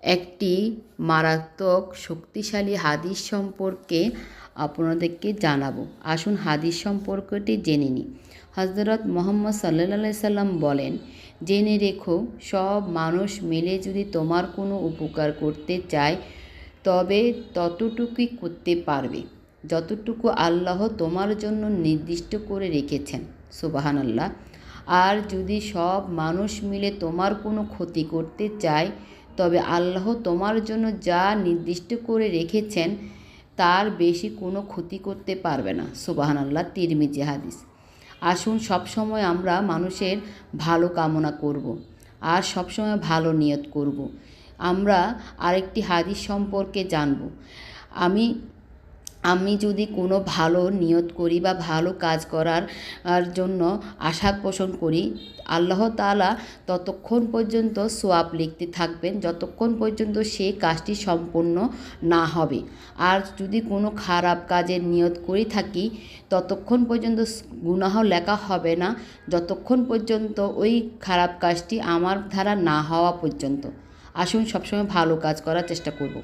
একটি মারাত্মক শক্তিশালী হাদিস সম্পর্কে আপনাদেরকে জানাবো। আসুন হাদিস সম্পর্কটি জেনে নিই। হযরত মুহাম্মদ সাল্লাল্লাহু সাল্লাম বলেন, জেনে রেখো, সব মানুষ মিলে যদি তোমার কোনো উপকার করতে চায় তবে ততটুকুই করতে পারবে যতটুকু আল্লাহ তোমার জন্য নির্দিষ্ট করে রেখেছেন। সুবহানাল্লাহ। আর যদি সব মানুষ মিলে তোমার কোনো ক্ষতি করতে চায় তবে আল্লাহ তোমার জন্য যা নির্দিষ্ট করে রেখেছেন তার বেশি কোনো ক্ষতি করতে পারবে না। সুবহানাল্লাহ। তিরমিজি হাদিস। আসুন সবসময় আমরা মানুষের ভালো কামনা করব আর সবসময় ভালো নিয়ত করব। আমরা আরেকটি হাদিস সম্পর্কে জানব। আমি যদি কোনো ভালো নিয়ত করি বা ভালো কাজ করার জন্য আশা পোষণ করি, আল্লাহ তাআলা ততক্ষণ পর্যন্ত সওয়াব লিখতে থাকবেন যতক্ষণ পর্যন্ত সেই কাজটি সম্পূর্ণ না হবে। আর যদি কোনো খারাপ কাজের নিয়ত করে থাকি ততক্ষণ পর্যন্ত গুনাহ লেখা হবে না যতক্ষণ পর্যন্ত ওই খারাপ কাজটি আমার দ্বারা না হওয়া পর্যন্ত। আসুন সবসময় ভালো কাজ করার চেষ্টা করব।